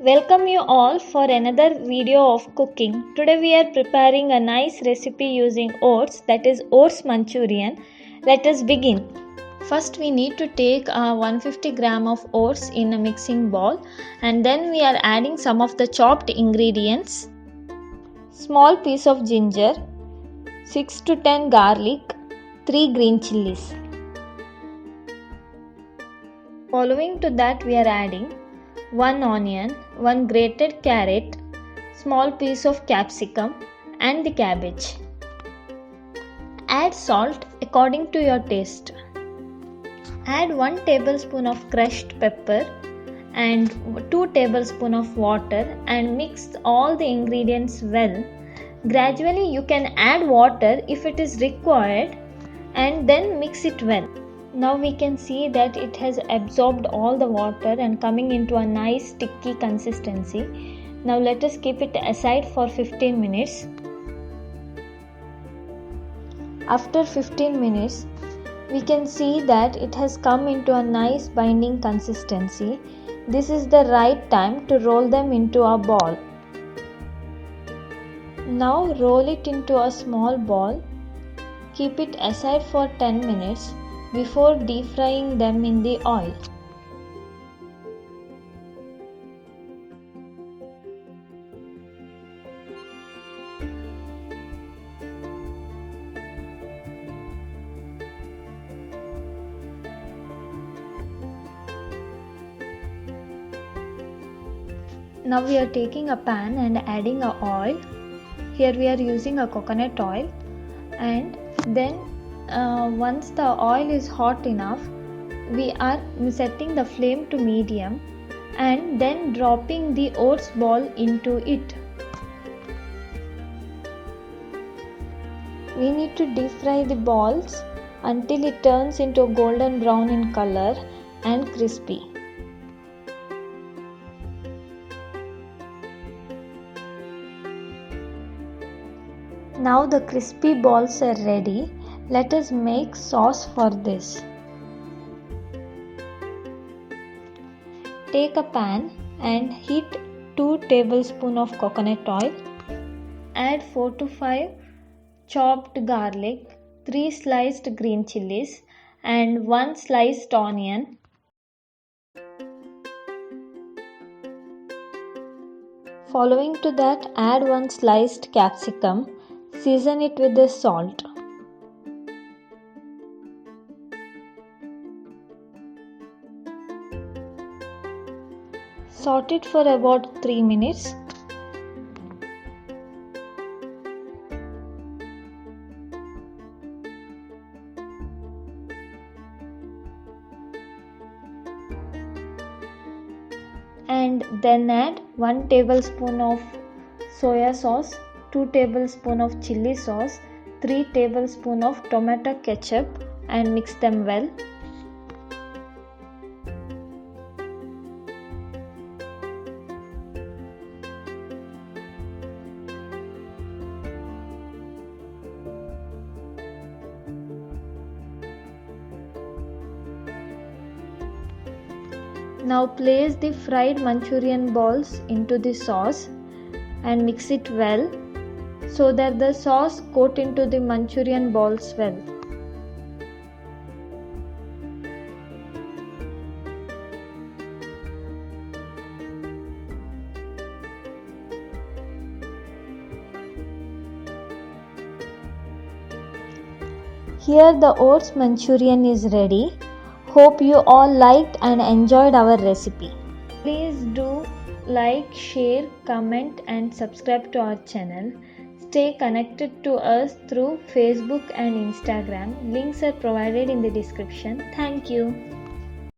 Welcome you all for another video of cooking. Today we are preparing a nice recipe using oats, that is oats Manchurian. Let us begin. First we need to take 150 gram of oats in a mixing bowl, and then we are adding some of the chopped ingredients. Small piece of ginger, 6 to 10 garlic, 3 green chilies. Following to that we are adding 1 onion, 1 grated carrot, small piece of capsicum and the cabbage. Add salt according to your taste. Add 1 tablespoon of crushed pepper and 2 tablespoons of water and mix all the ingredients well. Gradually you can add water if it is required and then mix it well. Now we can see that it has absorbed all the water and coming into a nice sticky consistency. Now let us keep it aside for 15 minutes. After 15 minutes, we can see that it has come into a nice binding consistency. This is the right time to roll them into a ball. Now roll it into a small ball. Keep it aside for 10 minutes. Before deep frying them in the oil. Now we are taking a pan and adding a oil. Here we are using a coconut oil, and then once the oil is hot enough, we are setting the flame to medium and then dropping the oats ball into it. We need to deep fry the balls until it turns into golden brown in color and crispy. Now the crispy balls are ready. Let us make sauce for this. Take a pan and heat 2 tablespoons of coconut oil. Add 4 to 5 chopped garlic, 3 sliced green chilies and 1 sliced onion. Following to that, add 1 sliced capsicum. Season it with the salt. Saute it for about 3 minutes. And then add 1 tablespoon of soya sauce, 2 tablespoons of chili sauce, 3 tablespoons of tomato ketchup and mix them well. Now place the fried Manchurian balls into the sauce and mix it well so that the sauce coat into the Manchurian balls well. Here the oats Manchurian is ready. Hope you all liked and enjoyed our recipe. Please do like, share, comment and subscribe to our channel. Stay connected to us through Facebook and Instagram. Links are provided in the description. Thank you.